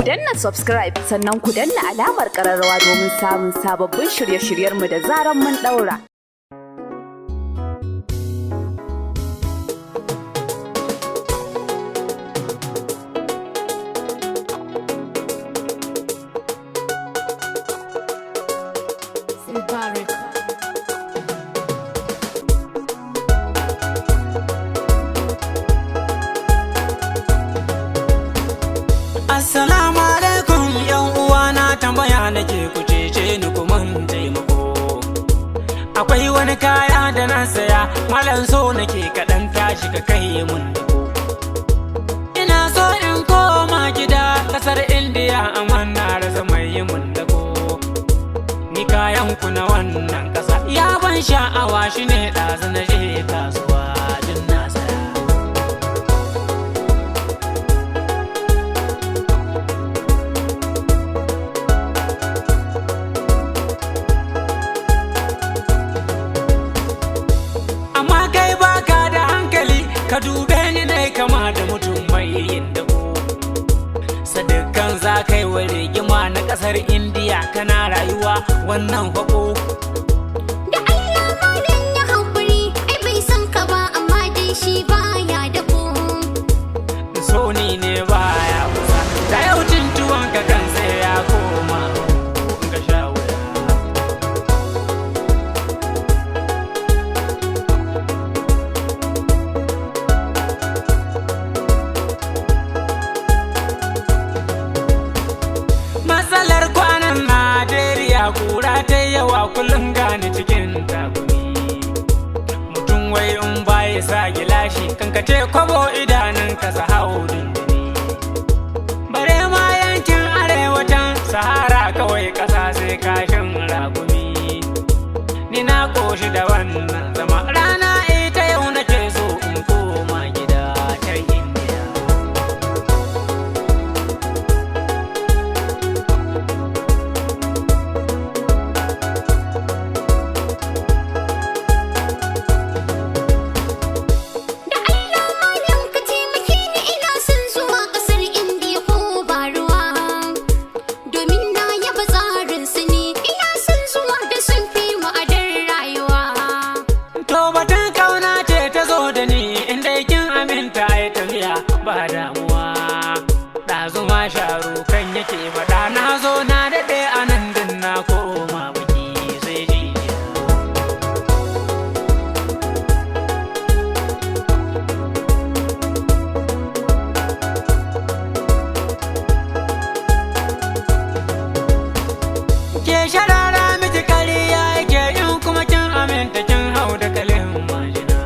danna subscribe sannan ku danna alamar ƙararrawa domin samun sababbin shirye-shiryenmu da zaran mun ɗaura. Assalamu alaikum yan uwana, tambaya nake ku cece ni kuma taimako. Akwai wani kaya da na saya, malam so nake kaɗan tashi ka kai mun dako. Ina so in koma gida ƙasar Indiya, amma na rasa mai yi mun dako. Ni kayan ku na wannan ƙasa ya ban sha'awa, shi ne ɗazu na je kasuwa din na saya. Amma kai baka da hankali, ka dube ni nai kama da mutum mai yin dako. Sadakan za kai wa rigima na ƙasar Indiya, kana rayuwa wannan fako. Da Allah malam ya haƙuri, ai bai san ka ba amma dai shi baya dako. So ni ne baya kusa, da yau cin tuwon ka kan sai ya koma ka sha wuya. Matsalar kwanan Najeriya, kura ta yawa kullum gani cikin takumi. Mutum wai in baya sa gilashi, kankace kwabo idanun ka sa hau dunduni. Bare ma yankin arewacin Sahara, kawai ƙasa sai kashin ragumi. Ni na koshi da wannan zama, rana ita yau nake so in koma gida ta Indiya. Da Allah malam ka taimake ni, ina son zuwa ƙasar Indiya ko ba ruwa. Domin na yaba tsarin su ne, ina son zuwa da sun fi ma'adar rayuwa. To batun kauna ce ta zo da ni, inda kin aminta ya tafiya ba damuwa. Ɗazu ma sharu kan yake faɗa, na zo na daɗe a nan din na koma baki sai jiya. Ke sharara miji kariya yake, in kuma kin aminta kin hau da kalin majina.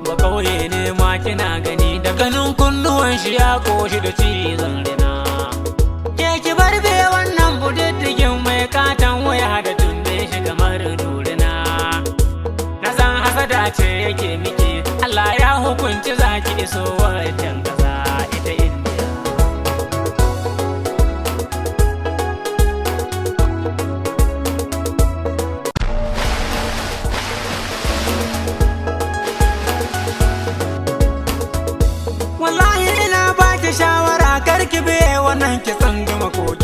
Ba kauye ne ma kina gani, da ganin kunnuwan shi ya koshi da cizon rina. Ke ki barbe wannan budiddigin mai katon waya da tumbe shi kamar dorina. Na san hasada ce yake miki, Allah ya hukunci zaki iso wajen kasa ita Indiya. Wallahi ina baki shawara, kar ki be wannan ki tsangama koki.